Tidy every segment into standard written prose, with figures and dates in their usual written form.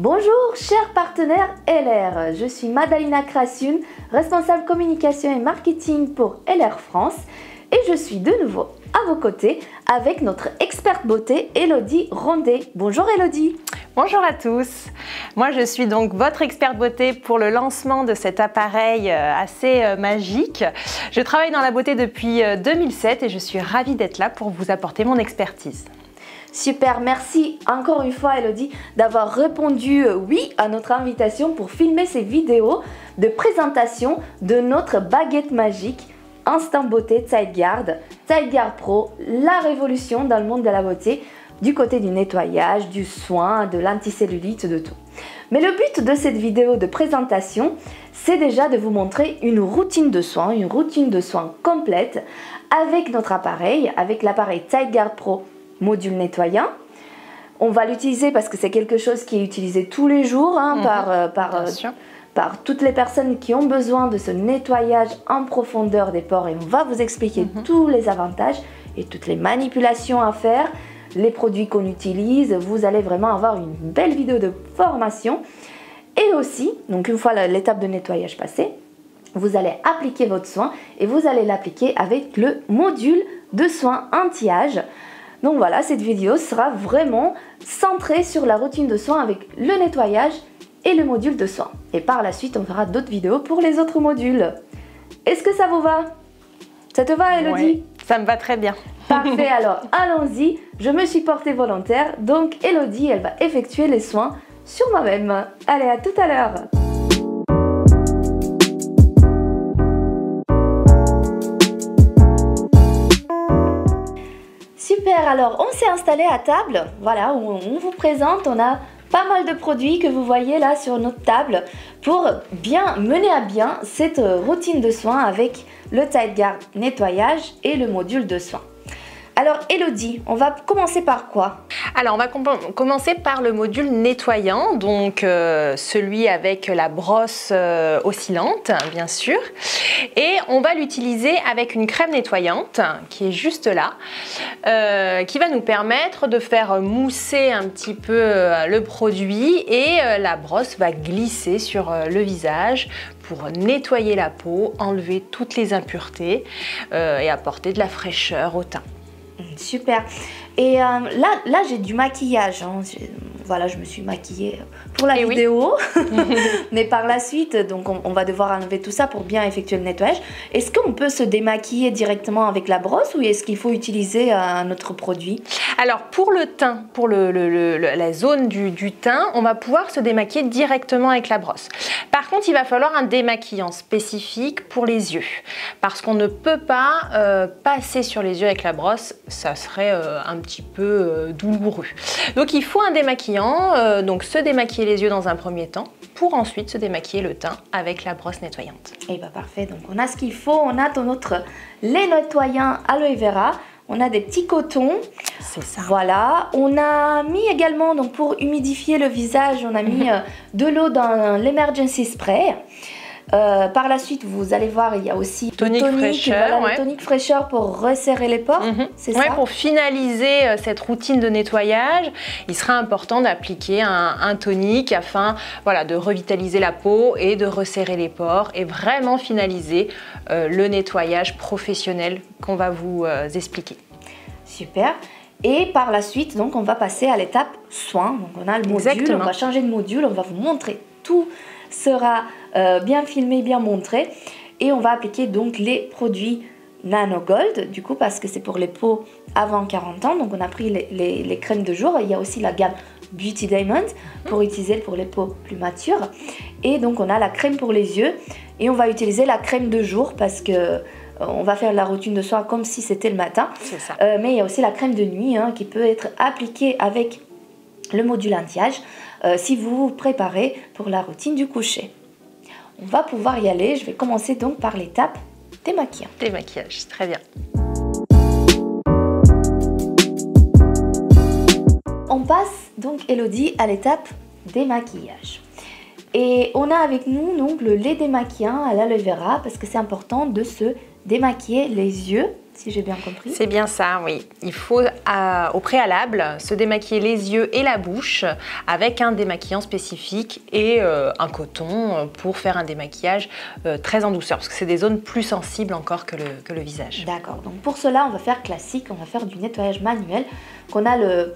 Bonjour chers partenaires LR, je suis Madalina Krassun, responsable communication et marketing pour LR France et je suis de nouveau à vos côtés avec notre experte beauté Elodie Rondet. Bonjour Elodie. Bonjour à tous, moi je suis donc votre experte beauté pour le lancement de cet appareil assez magique. Je travaille dans la beauté depuis 2007 et je suis ravie d'être là pour vous apporter mon expertise. Super, merci encore une fois Elodie d'avoir répondu oui à notre invitation pour filmer ces vidéos de présentation de notre baguette magique Instant Beauté Zeitgear Pro, la révolution dans le monde de la beauté, du côté du nettoyage, du soin, de l'anticellulite, de tout. Mais le but de cette vidéo de présentation, c'est déjà de vous montrer une routine de soins complète avec notre appareil, avec l'appareil Zeitgear Pro module nettoyant. On va l'utiliser parce que c'est quelque chose qui est utilisé tous les jours par toutes les personnes qui ont besoin de ce nettoyage en profondeur des pores et on va vous expliquer tous les avantages et toutes les manipulations à faire, les produits qu'on utilise. Vous allez vraiment avoir une belle vidéo de formation et aussi, donc une fois l'étape de nettoyage passée, vous allez appliquer votre soin et vous allez l'appliquer avec le module de soin anti-âge. Donc voilà, cette vidéo sera vraiment centrée sur la routine de soins avec le nettoyage et le module de soins. Et par la suite, on fera d'autres vidéos pour les autres modules. Est-ce que ça vous va? Ça te va, Elodie? Oui, ça me va très bien. Parfait, alors allons-y. Je me suis portée volontaire, donc Elodie, elle va effectuer les soins sur moi-même. Allez, à tout à l'heure. Super, alors on s'est installé à table, voilà, où on vous présente, on a pas mal de produits que vous voyez là sur notre table pour bien mener à bien cette routine de soins avec le Zeitgear nettoyage et le module de soins. Alors Elodie, on va commencer par quoi? Alors on va commencer par le module nettoyant, donc celui avec la brosse oscillante bien sûr, et on va l'utiliser avec une crème nettoyante qui est juste là, qui va nous permettre de faire mousser un petit peu le produit et la brosse va glisser sur le visage pour nettoyer la peau, enlever toutes les impuretés et apporter de la fraîcheur au teint. Super. Et là j'ai du maquillage, hein. Voilà, je me suis maquillée pour la vidéo, mais par la suite, donc on va devoir enlever tout ça pour bien effectuer le nettoyage. Est-ce qu'on peut se démaquiller directement avec la brosse ou est-ce qu'il faut utiliser un autre produit? Alors pour le teint, pour la zone du teint, on va pouvoir se démaquiller directement avec la brosse. Par contre, il va falloir un démaquillant spécifique pour les yeux, parce qu'on ne peut pas passer sur les yeux avec la brosse, ça serait un petit peu douloureux. Donc il faut un démaquillant, donc se démaquiller les yeux dans un premier temps, pour ensuite se démaquiller le teint avec la brosse nettoyante. Et bah parfait, donc on a ce qu'il faut, on a notre lait nettoyant aloe vera, on a des petits cotons, c'est ça. Voilà, on a mis également, donc pour humidifier le visage, on a mis de l'eau dans l'emergency spray. Par la suite, vous allez voir, il y a aussi tonique fraîcheur, voilà, le tonique fraîcheur pour resserrer les pores, c'est ça? Pour finaliser cette routine de nettoyage, il sera important d'appliquer un tonique afin de revitaliser la peau et de resserrer les pores et vraiment finaliser le nettoyage professionnel qu'on va vous expliquer. Super. Et par la suite, donc, on va passer à l'étape soin. Donc, on a le module, on va changer de module, on va vous montrer tout sera bien filmé, bien montré et on va appliquer donc les produits Nano Gold du coup parce que c'est pour les peaux avant 40 ans, donc on a pris les crèmes de jour. Il y a aussi la gamme Beauty Diamond pour utiliser pour les peaux plus matures et donc on a la crème pour les yeux et on va utiliser la crème de jour parce que on va faire la routine de soin comme si c'était le matin, ça. Mais il y a aussi la crème de nuit qui peut être appliquée avec le module anti-âge si vous vous préparez pour la routine du coucher. On va pouvoir y aller, je vais commencer donc par l'étape démaquillant. Démaquillage, très bien. On passe donc Elodie à l'étape démaquillage. Et on a avec nous donc le lait démaquillant à l'aloe vera parce que c'est important de se démaquiller les yeux si j'ai bien compris. C'est bien ça, oui. Il faut au préalable se démaquiller les yeux et la bouche avec un démaquillant spécifique et un coton pour faire un démaquillage très en douceur parce que c'est des zones plus sensibles encore que le visage. D'accord, donc pour cela on va faire classique, on va faire du nettoyage manuel, qu'on a le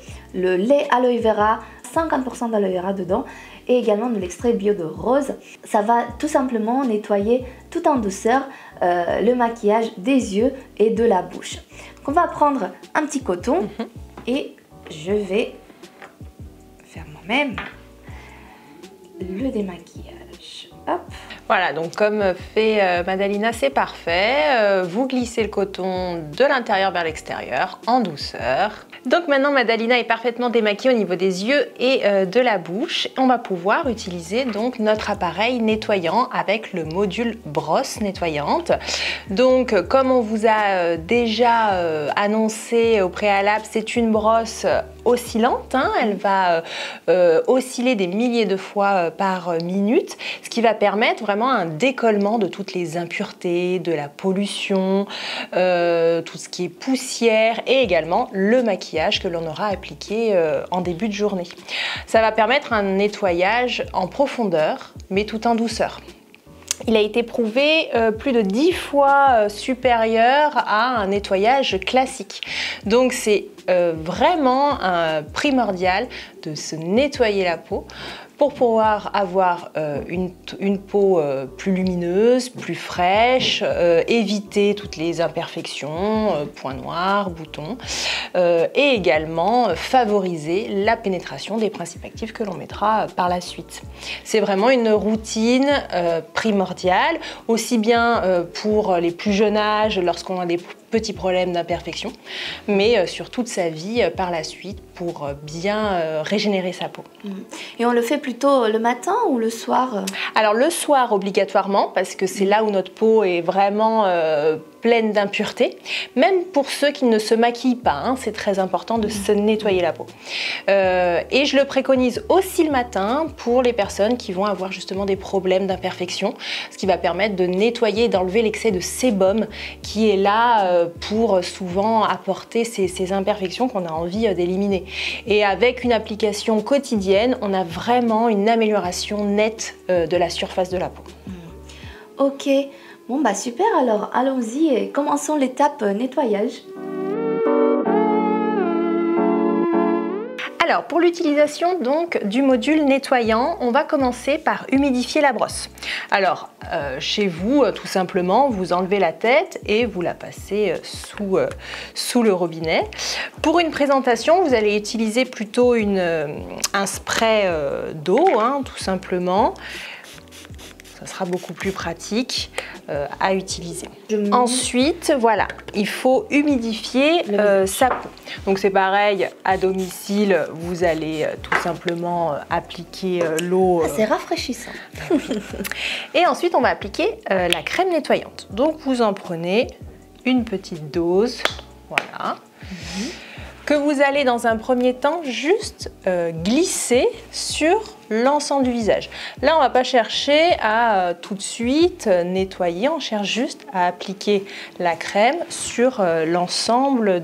lait aloe vera, 50% d'aloe vera dedans et également de l'extrait bio de rose. Ça va tout simplement nettoyer tout en douceur le maquillage des yeux et de la bouche. Donc on va prendre un petit coton et je vais faire moi-même le démaquillage. Hop. Voilà, donc comme fait Madalina, c'est parfait. Vous glissez le coton de l'intérieur vers l'extérieur en douceur. Donc maintenant Madalina est parfaitement démaquillée au niveau des yeux et de la bouche. On va pouvoir utiliser donc notre appareil nettoyant avec le module brosse nettoyante. Donc comme on vous a déjà annoncé au préalable, c'est une brosse oscillante, hein. Elle va osciller des milliers de fois par minute, ce qui va permettre vraiment un décollement de toutes les impuretés, de la pollution, tout ce qui est poussière et également le maquillage que l'on aura appliqué en début de journée. Ça va permettre un nettoyage en profondeur mais tout en douceur. Il a été prouvé plus de 10 fois supérieur à un nettoyage classique. Donc c'est vraiment primordial de se nettoyer la peau pour pouvoir avoir une peau plus lumineuse, plus fraîche, éviter toutes les imperfections, points noirs, boutons, et également favoriser la pénétration des principes actifs que l'on mettra par la suite. C'est vraiment une routine primordiale, aussi bien pour les plus jeunes âges, lorsqu'on a des petits problèmes d'imperfection, mais sur toute sa vie par la suite pour bien régénérer sa peau. Et on le fait plutôt le matin ou le soir? Alors le soir obligatoirement, parce que c'est là où notre peau est vraiment pleine d'impuretés. Même pour ceux qui ne se maquillent pas, hein, c'est très important de se nettoyer la peau. Et je le préconise aussi le matin pour les personnes qui vont avoir justement des problèmes d'imperfection, ce qui va permettre de nettoyer et d'enlever l'excès de sébum qui est là pour souvent apporter ces imperfections qu'on a envie d'éliminer. Et avec une application quotidienne, on a vraiment une amélioration nette de la surface de la peau. Ok, bon bah super, alors allons-y et commençons l'étape nettoyage. Alors pour l'utilisation donc du module nettoyant, on va commencer par humidifier la brosse. Alors chez vous, tout simplement, vous enlevez la tête et vous la passez sous le robinet. Pour une présentation, vous allez utiliser plutôt un spray d'eau, hein, tout simplement. Ça sera beaucoup plus pratique à utiliser. Ensuite, voilà, il faut humidifier sa peau. Donc c'est pareil, à domicile, vous allez tout simplement appliquer l'eau. C'est rafraîchissant. Et ensuite, on va appliquer la crème nettoyante. Donc vous en prenez une petite dose, voilà. Que vous allez dans un premier temps juste glisser sur l'ensemble du visage. Là, on ne va pas chercher à tout de suite nettoyer, on cherche juste à appliquer la crème sur l'ensemble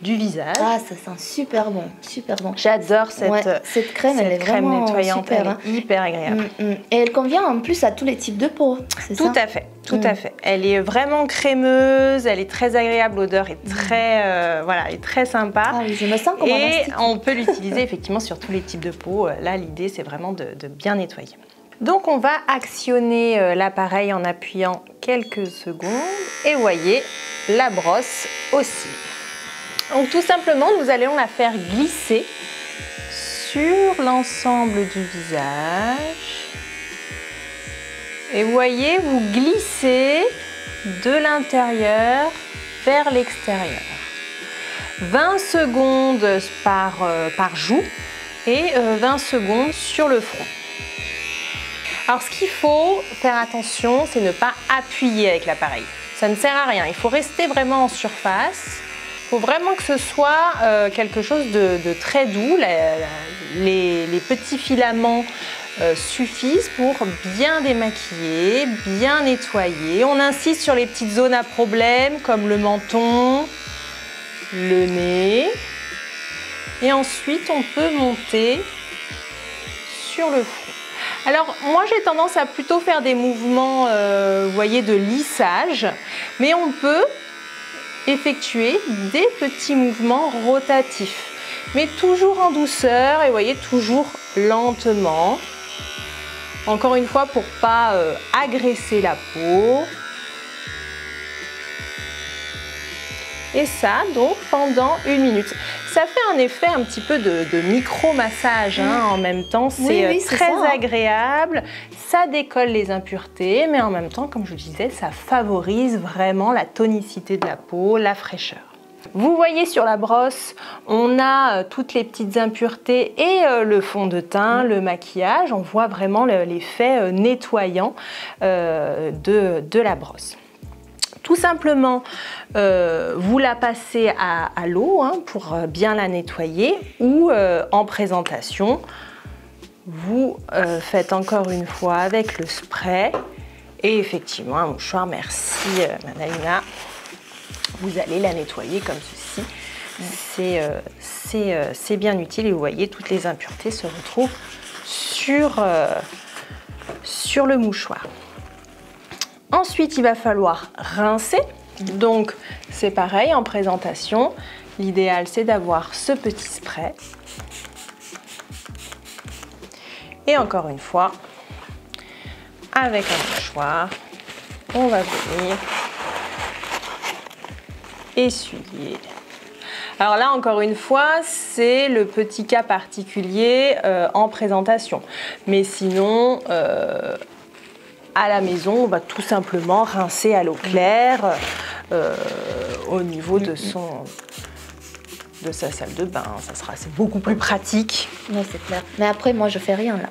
du visage. Ah, ça sent super bon, super bon. J'adore cette crème, elle est crème vraiment nettoyante, super, elle est hyper agréable. Et elle convient en plus à tous les types de peau, c'est ça? Tout à fait, tout à fait. Elle est vraiment crémeuse, elle est très agréable, l'odeur est très, voilà, est très sympa. Ah oui, je me sens comme un Et instinct. on peut l'utiliser effectivement sur tous les types de peau. Là, l'idée, c'est vraiment de bien nettoyer. Donc, on va actionner l'appareil en appuyant quelques secondes. Et vous voyez, la brosse oscille. Donc, tout simplement, nous allons la faire glisser sur l'ensemble du visage. Et vous voyez, vous glissez de l'intérieur vers l'extérieur. 20 secondes par joue et 20 secondes sur le front. Alors ce qu'il faut faire attention, c'est ne pas appuyer avec l'appareil. Ça ne sert à rien, il faut rester vraiment en surface. Il faut vraiment que ce soit quelque chose de très doux. Les petits filaments suffisent pour bien démaquiller, bien nettoyer. On insiste sur les petites zones à problème comme le menton, le nez. Et ensuite, on peut monter sur le front. Alors, moi, j'ai tendance à plutôt faire des mouvements, vous voyez, de lissage. Mais on peut effectuer des petits mouvements rotatifs. Mais toujours en douceur et vous voyez, toujours lentement. Encore une fois, pour ne pas agresser la peau. Et ça, donc, pendant 1 minute. Ça fait un effet un petit peu de micro-massage en même temps. C'est très agréable. Ça décolle les impuretés, mais en même temps, comme je vous disais, ça favorise vraiment la tonicité de la peau, la fraîcheur. Vous voyez sur la brosse, on a toutes les petites impuretés et le fond de teint, le maquillage. On voit vraiment l'effet nettoyant de la brosse. Tout simplement, vous la passez à l'eau pour bien la nettoyer ou en présentation, vous faites encore une fois avec le spray et effectivement un mouchoir, merci Madalina, vous allez la nettoyer comme ceci. C'est bien utile et vous voyez toutes les impuretés se retrouvent sur le mouchoir. Ensuite, il va falloir rincer. Donc, c'est pareil en présentation. L'idéal, c'est d'avoir ce petit spray. Et encore une fois, avec un mouchoir, on va venir essuyer. Alors là, encore une fois, c'est le petit cas particulier en présentation. Mais sinon, à la maison, on va tout simplement rincer à l'eau claire au niveau de sa salle de bain. C'est beaucoup plus pratique. Oui, c'est clair. Mais après, moi, je fais rien là.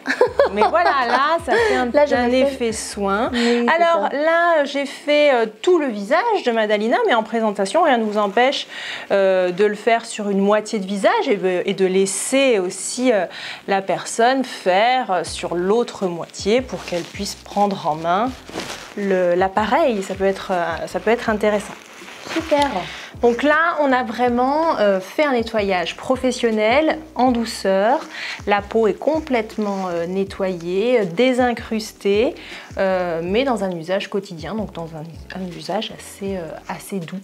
Mais voilà, là, ça fait un effet soin. Oui, alors là, j'ai fait tout le visage de Madalina, mais en présentation, rien ne vous empêche de le faire sur une moitié de visage et de laisser aussi la personne faire sur l'autre moitié pour qu'elle puisse prendre en main l'appareil. Ça peut être intéressant. Super. Donc là, on a vraiment fait un nettoyage professionnel en douceur. La peau est complètement nettoyée, désincrustée, mais dans un usage quotidien, donc dans un usage assez doux.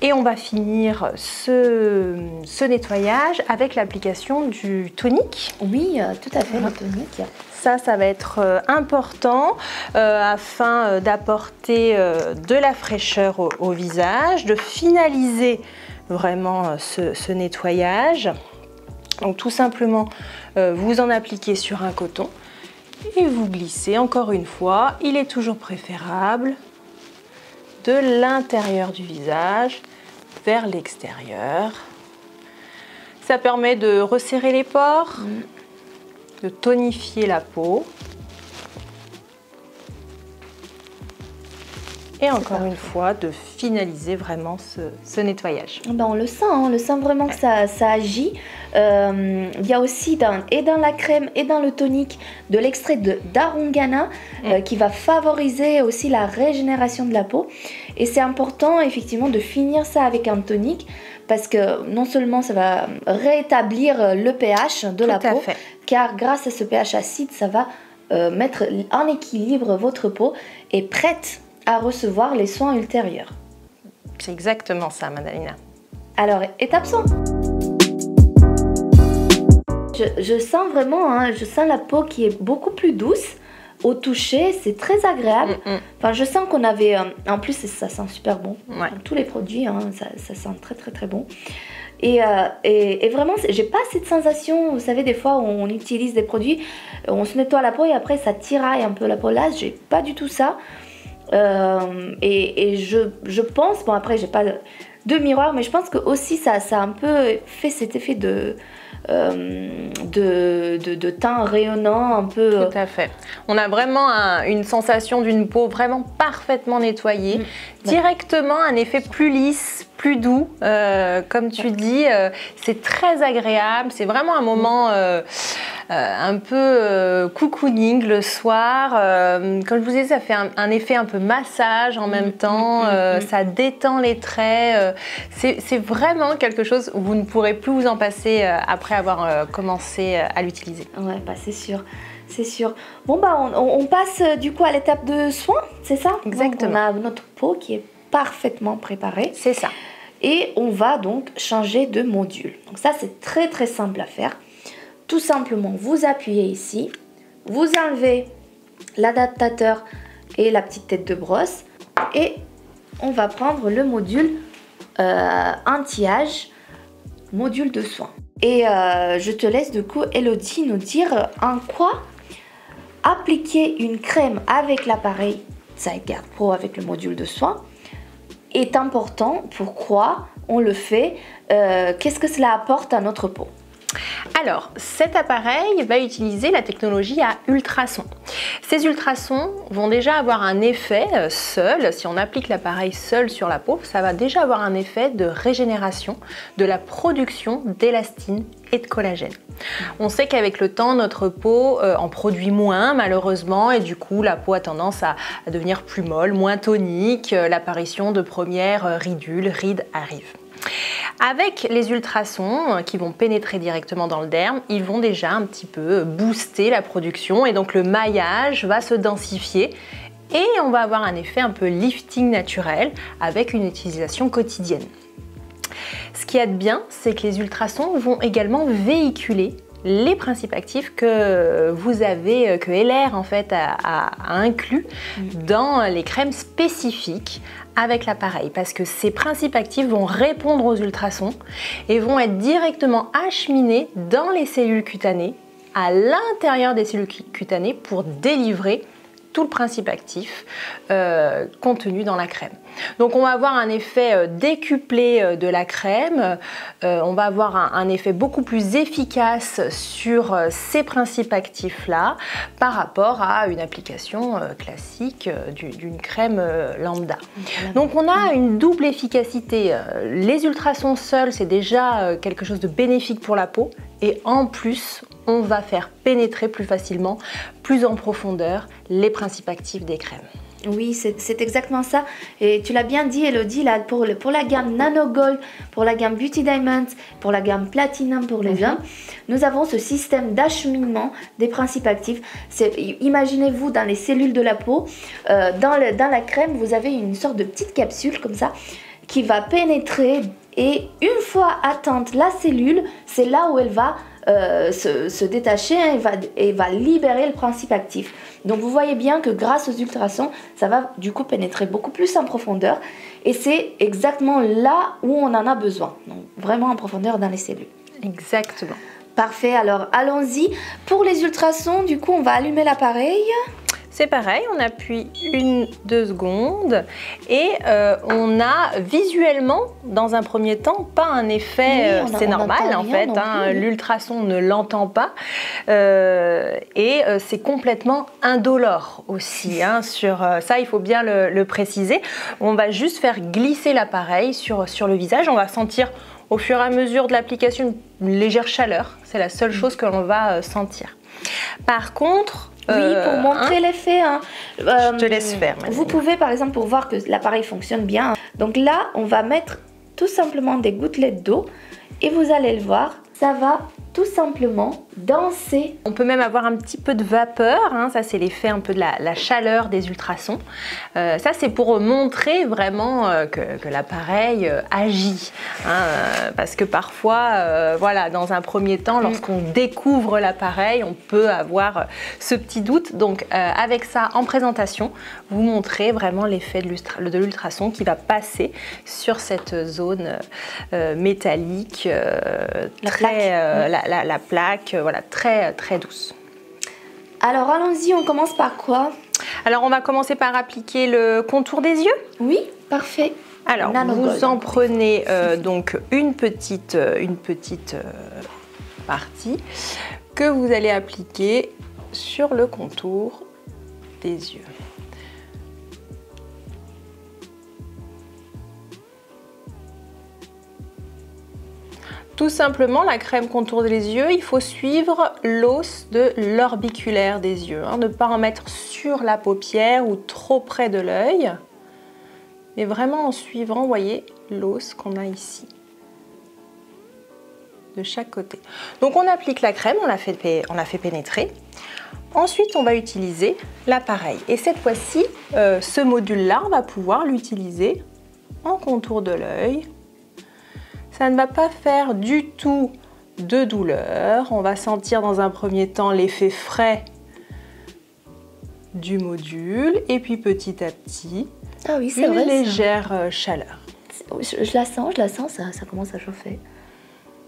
Et on va finir ce nettoyage avec l'application du tonique. Oui, tout à fait, le tonique. Ça va être important afin d'apporter de la fraîcheur au visage, de finaliser vraiment ce nettoyage. Donc tout simplement, vous en appliquez sur un coton et vous glissez encore une fois. Il est toujours préférable de l'intérieur du visage vers l'extérieur. Ça permet de resserrer les pores. De tonifier la peau. Et encore une fois, de finaliser vraiment ce nettoyage. Ben, on le sent vraiment que ça agit. Il y a aussi dans la crème et dans le tonique de l'extrait d'Arungana qui va favoriser aussi la régénération de la peau. Et c'est important effectivement de finir ça avec un tonique parce que non seulement ça va rétablir le pH de la peau, car grâce à ce pH acide, ça va mettre en équilibre votre peau et prête à recevoir les soins ultérieurs. C'est exactement ça, Madalina. Alors, étape 100. Je sens vraiment, je sens la peau qui est beaucoup plus douce. Au toucher, c'est très agréable. Enfin, je sens qu'on avait... en plus, ça sent super bon. Ouais. Tous les produits, ça sent très très très bon. Et vraiment, j'ai pas cette sensation, vous savez, des fois on utilise des produits, on se nettoie la peau et après ça tiraille un peu la peau. Là, j'ai pas du tout ça. Et je pense, bon après j'ai pas de miroir, mais je pense que aussi ça a un peu fait cet effet de teint rayonnant un peu. Tout à fait. On a vraiment une sensation d'une peau vraiment parfaitement nettoyée, directement un effet plus lisse, plus doux, comme tu dis, c'est très agréable, c'est vraiment un moment un peu cocooning le soir. Comme je vous disais, ça fait un effet un peu massage en même temps. Ça détend les traits. C'est vraiment quelque chose où vous ne pourrez plus vous en passer après avoir commencé à l'utiliser. Ouais, bah c'est sûr. C'est sûr. Bon, bah on passe du coup à l'étape de soin, c'est ça? Exactement. Donc, on a notre peau qui est parfaitement préparée. C'est ça. Et on va donc changer de module. Donc ça, c'est très très simple à faire. Tout simplement, vous appuyez ici, vous enlevez l'adaptateur et la petite tête de brosse et on va prendre le module anti-âge, module de soin. Et je te laisse du coup, Elodie, nous dire en quoi appliquer une crème avec l'appareil Zygarde Pro avec le module de soin est important. Pourquoi on le fait, qu'est-ce que cela apporte à notre peau? Alors, cet appareil va utiliser la technologie à ultrasons. Ces ultrasons vont déjà avoir un effet seul, si on applique l'appareil seul sur la peau, ça va déjà avoir un effet de régénération de la production d'élastine et de collagène. On sait qu'avec le temps, notre peau en produit moins malheureusement et du coup la peau a tendance à devenir plus molle, moins tonique, l'apparition de premières rides arrive. Avec les ultrasons qui vont pénétrer directement dans le derme, ils vont déjà un petit peu booster la production et donc le maillage va se densifier et on va avoir un effet un peu lifting naturel avec une utilisation quotidienne. Ce qui est bien, c'est que les ultrasons vont également véhiculer les principes actifs que vous avez, que LR en fait a inclus dans les crèmes spécifiques avec l'appareil parce que ces principes actifs vont répondre aux ultrasons et vont être directement acheminés dans les cellules cutanées, à l'intérieur des cellules cutanées pour délivrer tout le principe actif contenu dans la crème. Donc on va avoir un effet décuplé de la crème, on va avoir un effet beaucoup plus efficace sur ces principes actifs-là par rapport à une application classique d'une crème lambda. Donc on a une double efficacité. Les ultrasons seuls, c'est déjà quelque chose de bénéfique pour la peau et en plus, on va faire pénétrer plus facilement, plus en profondeur, les principes actifs des crèmes. Oui, c'est exactement ça. Et tu l'as bien dit, Elodie, là, pour la gamme Nano Gold, pour la gamme Beauty Diamonds, pour la gamme Platinum pour les hommes, nous avons ce système d'acheminement des principes actifs. Imaginez-vous dans les cellules de la peau, dans la crème, vous avez une sorte de petite capsule comme ça qui va pénétrer et une fois atteinte la cellule, c'est là où elle va se détacher et va libérer le principe actif. Donc vous voyez bien que grâce aux ultrasons, ça va du coup pénétrer beaucoup plus en profondeur et c'est exactement là où on en a besoin. Donc vraiment en profondeur dans les cellules. Exactement. Parfait, alors allons-y. Pour les ultrasons, du coup on va allumer l'appareil. C'est pareil, on appuie 1-2 secondes et on a visuellement, dans un premier temps, pas un effet, c'est normal en fait, hein, l'ultrason ne l'entend pas et c'est complètement indolore aussi, hein, sur ça il faut bien le préciser. On va juste faire glisser l'appareil sur le visage, on va sentir au fur et à mesure de l'application une légère chaleur, c'est la seule chose que l'on va sentir. Par contre, oui, pour montrer l'effet, hein, je te laisse faire. Vous pouvez par exemple pour voir que l'appareil fonctionne bien. Donc là, on va mettre tout simplement des gouttelettes d'eau et vous allez le voir, ça va tout simplement danser. On peut même avoir un petit peu de vapeur, hein, ça c'est l'effet un peu de la chaleur des ultrasons. Ça c'est pour montrer vraiment que l'appareil agit. Hein, parce que parfois, voilà, dans un premier temps, lorsqu'on découvre l'appareil, on peut avoir ce petit doute. Donc avec ça, en présentation, vous montrez vraiment l'effet de l'ultrason qui va passer sur cette zone métallique, la plaque, voilà, très douce. Alors allons-y, on commence par quoi? Alors on va commencer par appliquer le contour des yeux. Oui, parfait. Alors vous en prenez donc une petite partie que vous allez appliquer sur le contour des yeux. Tout simplement, la crème contour des yeux, il faut suivre l'os de l'orbiculaire des yeux. Ne pas en mettre sur la paupière ou trop près de l'œil, mais vraiment en suivant, vous voyez, l'os qu'on a ici, de chaque côté. Donc on applique la crème, on la fait pénétrer. Ensuite, on va utiliser l'appareil. Et cette fois-ci, ce module-là, on va pouvoir l'utiliser en contour de l'œil. Ça ne va pas faire du tout de douleur. On va sentir dans un premier temps l'effet frais du module. Et puis petit à petit, une légère chaleur. Je la sens, ça commence à chauffer.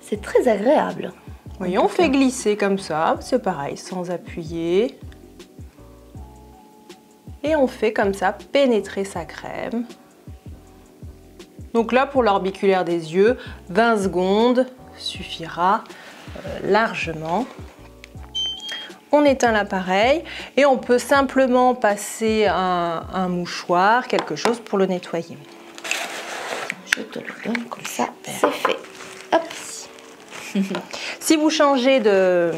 C'est très agréable. Oui, on fait glisser comme ça, c'est pareil, sans appuyer. Et on fait comme ça pénétrer sa crème. Donc là, pour l'orbiculaire des yeux, 20 secondes suffira largement. On éteint l'appareil et on peut simplement passer un mouchoir, quelque chose pour le nettoyer. Je te le donne comme ça, c'est fait. Hop. Si vous changez de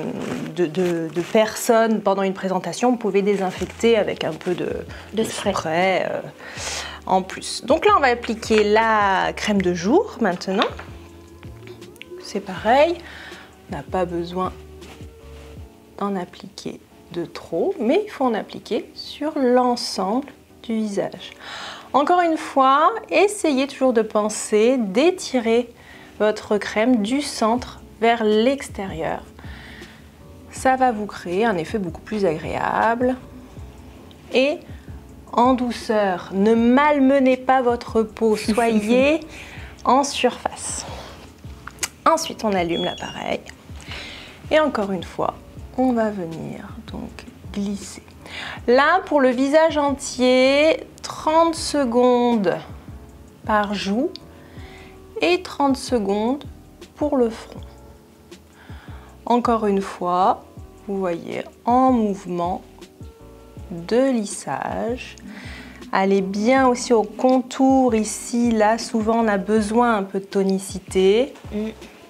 personne pendant une présentation, vous pouvez désinfecter avec un peu de spray en plus. Donc là, on va appliquer la crème de jour maintenant. C'est pareil, on n'a pas besoin d'en appliquer de trop, mais il faut en appliquer sur l'ensemble du visage. Encore une fois, essayez toujours de penser, d'étirer votre crème du centre vers l'extérieur. Ça va vous créer un effet beaucoup plus agréable. Et en douceur, ne malmenez pas votre peau, soyez en surface. Ensuite, on allume l'appareil. Et encore une fois, on va venir donc glisser. Là, pour le visage entier, 30 secondes par joue et 30 secondes pour le front. Encore une fois, vous voyez, en mouvement de lissage. Allez bien aussi au contour ici, là, souvent on a besoin un peu de tonicité.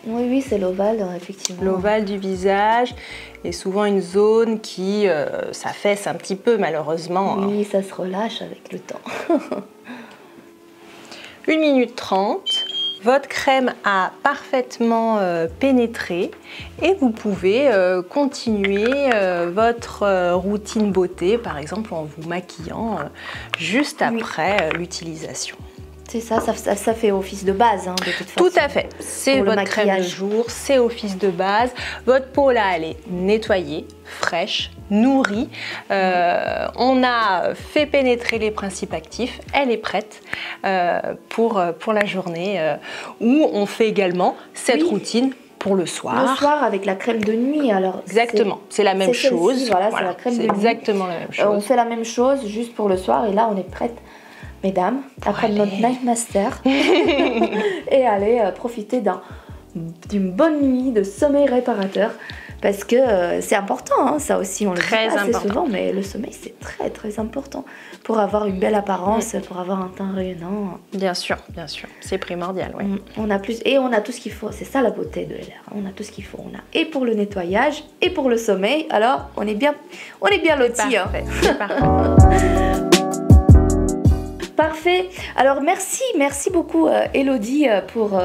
Oui, c'est l'ovale, effectivement. L'ovale du visage est souvent une zone qui s'affaisse un petit peu, malheureusement. Oui, ça se relâche avec le temps. 1 minute 30. Votre crème a parfaitement pénétré et vous pouvez continuer votre routine beauté, par exemple en vous maquillant juste après l'utilisation. C'est ça fait office de base, de toute façon. Tout à fait, c'est votre crème de jour, c'est office de base. Votre peau là, elle est nettoyée, fraîche, nourrie. On a fait pénétrer les principes actifs, elle est prête pour la journée où on fait également cette routine pour le soir. Le soir avec la crème de nuit, alors. Exactement, c'est la même chose. Voilà, c'est la crème de nuit. Exactement la même chose. On fait la même chose juste pour le soir et là on est prête. Mesdames, après notre Night Master, et aller profiter d'une bonne nuit de sommeil réparateur, parce que c'est important, ça aussi, on le dit pas assez souvent, mais le sommeil c'est très très important pour avoir une belle apparence, pour avoir un teint rayonnant. Bien sûr, c'est primordial. Ouais. On a tout ce qu'il faut, c'est ça la beauté de LR, on a tout ce qu'il faut, on a et pour le nettoyage et pour le sommeil, alors on est bien lotis. Parfait, c'est parfait. Parfait. Alors merci beaucoup Elodie pour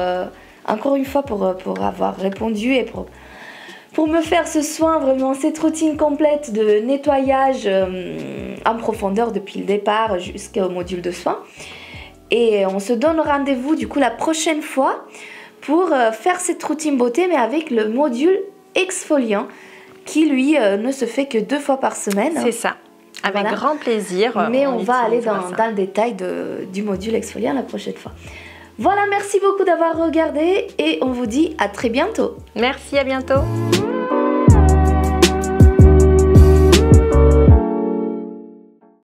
encore une fois pour avoir répondu et pour me faire ce soin, vraiment cette routine complète de nettoyage en profondeur depuis le départ jusqu'au module de soins. Et on se donne rendez-vous du coup la prochaine fois pour faire cette routine beauté mais avec le module exfoliant qui lui ne se fait que 2 fois par semaine. C'est ça. Avec grand plaisir. Mais on va aller dans le détail du module exfoliant la prochaine fois. Voilà, merci beaucoup d'avoir regardé et on vous dit à très bientôt. Merci, à bientôt.